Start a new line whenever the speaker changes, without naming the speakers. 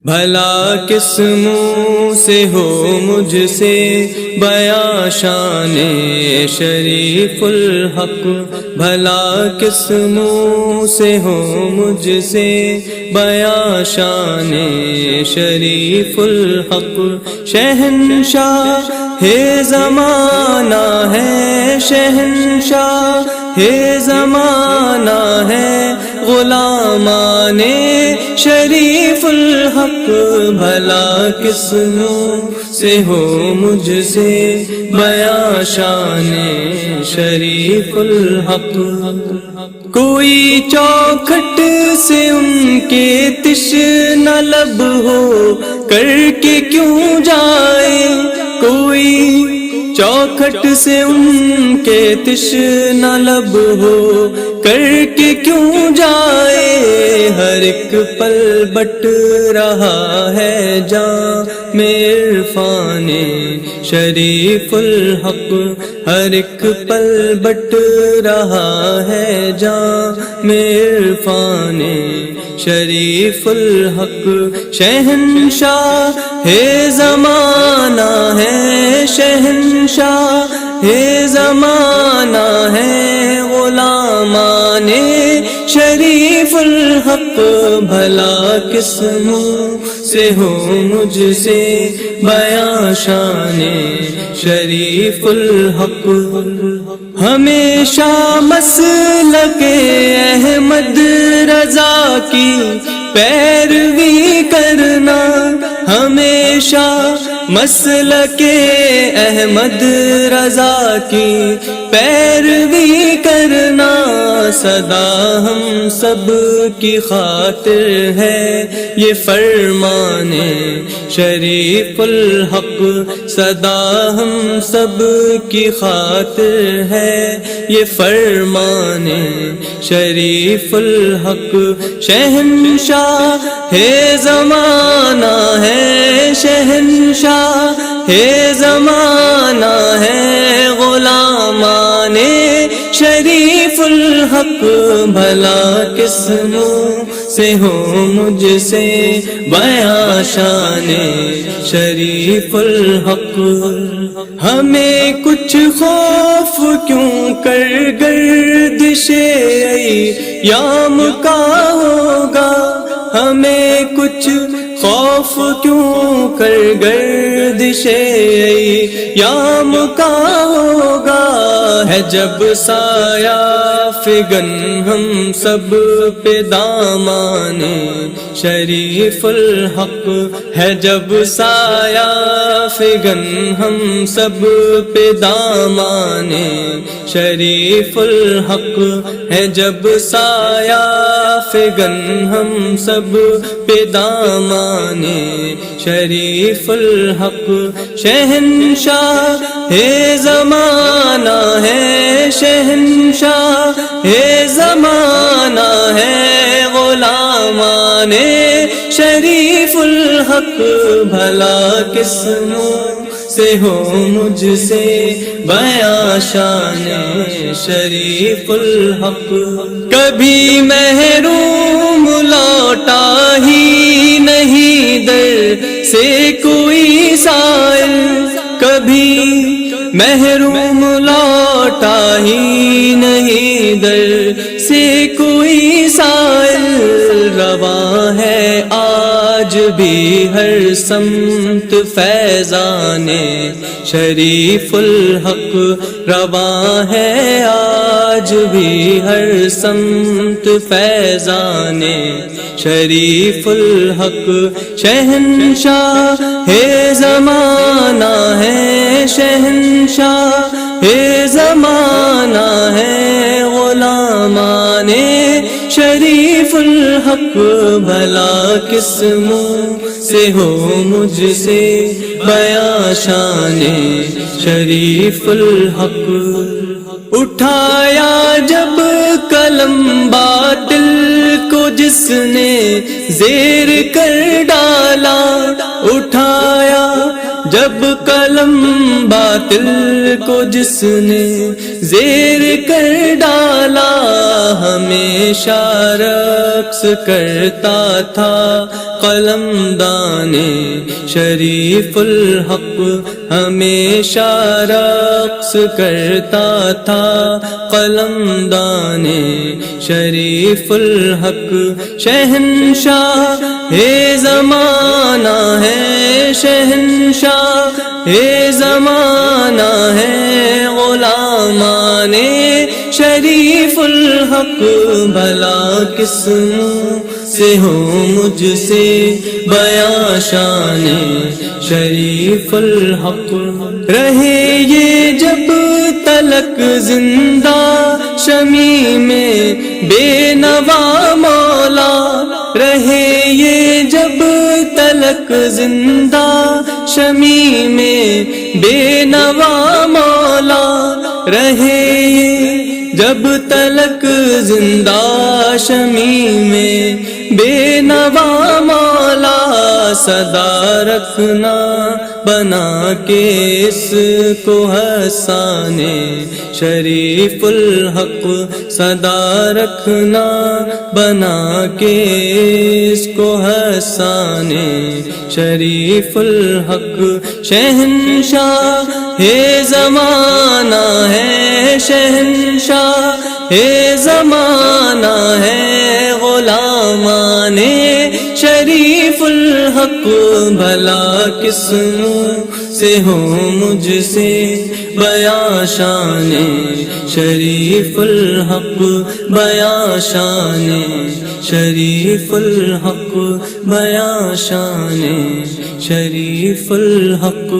بھلا کس منہ سے ہو مجھ سے بیاں شان شریف الحق، بھلا کس منہ سے ہو مجھ سے بیاں شان شریف الحق۔ شہنشاہ ہے زمانہ ہے، شہنشاہ ہے زمانہ ہے، غلامان شریف الحق۔ بھلا کس منہ سے ہو مجھ سے بیاں شان شریف الحق۔ کوئی چوکھٹ سے ان کے تشنہ لب ہو کر کے کیوں جائے، کوئی چوکھٹ سے ان کے تشنہ لب ہو کر کے کیوں جائے۔ ہر ایک پل بٹ رہا ہے جام عرفان شریف الحق، ہر ایک پل بٹ رہا ہے جام عرفان شریف الحق۔ شہنشاہ ہے زمانہ ہے، شہنشاہ ہے زمانہ ہے، غلامان شریف الحق۔ بھلا کس منہ سے ہو مجھ سے بیاں شان شریف الحق۔ ہمیشہ مسلک احمد رضا کی پیروی کرنا، ہمیشہ مسلک احمد رضا کی پیروی کرنا۔ سدا ہم سب کی خاطر ہے یہ فرمان شریف الحق، سدا ہم سب کی خاطر ہے یہ فرمان شریف الحق۔ شہنشاہ ہے زمانہ ہے، شہنشاہ ہے زمانہ ہے، غلامان شریف الحق۔ بھلا کس منہ سے ہو مجھ سے بیاں شان شریف الحق۔ ہمیں کچھ خوف کیوں کر گردش ایام کا ہوگا، ہمیں کچھ خوف کیوں کر گردش ایام کا ہوگا۔ ہے جب سایہ فگن ہم سب پہ دامان شریف الحق، ہے جب سایہ فگن ہم سب پہ دامان شریف الحق، ہے جب سایہ فگن ہم سب پہ دامان شریف الحق۔ شہنشاہ ہے زمانہ ہے، شہنشاہ ہے زمانہ ہے، غلامان شریف الحق۔ بھلا کس منہ سے ہو مجھ سے بیاں شان شریف الحق۔ کبھی محروم لوٹا ہی نہیں در سے کوئی سائل، کبھی محروم لوٹا ہی نہیں در سے کوئی سائل۔ رواں ہے آج بھی ہر سمت فیضان شریف الحق، رواں ہے آج بھی ہر سمت فیضان شریف الحق۔ شہنشاہ ہے زمانہ ہے، شہنشاہ ہے زمانہ ہے، غلامان شریف الحق۔ بھلا کس منہ سے ہو مجھ سے بیاں شان شریف الحق۔ اٹھایا جب قلم باطل کو جس نے زیر کر ڈالا، اٹھایا جب قلم باطل کو جس نے زیر کر ڈالا، ہمیشہ رقص کرتا تھا قلم دانے شریف الحق، ہمیشہ رقص کرتا تھا قلم دانے شریف الحق۔ شہنشاہ ہے زمانہ ہے، شہنشاہ ہے زمانہ ہے، غلامان شریف الحق۔ بھلا کس سے ہو مجھ سے بیاں شان شریف الحق۔ رہے یہ جب تلک زندہ شمی میں بے نوا مولا، رہے یہ جب تلک زندہ شمی میں بے نوا مولا، رہے یہ جب تلک زندہ شمی میں بے نوا مولا، صدا رکھنا بنا کے اس کو حسان شریف الحق، صدا رکھنا بنا کے اس کو حسان شریف الحق۔ شہنشاہ ہے زمانہ ہے، شہنشاہ ہے زمانہ ہے، غلامان شریف الحق۔ بھلا کس سے ہو مجھ سے بیاں شان شریف الحق، بیاں شان شریف الحق، بیاں شان شریف الحق۔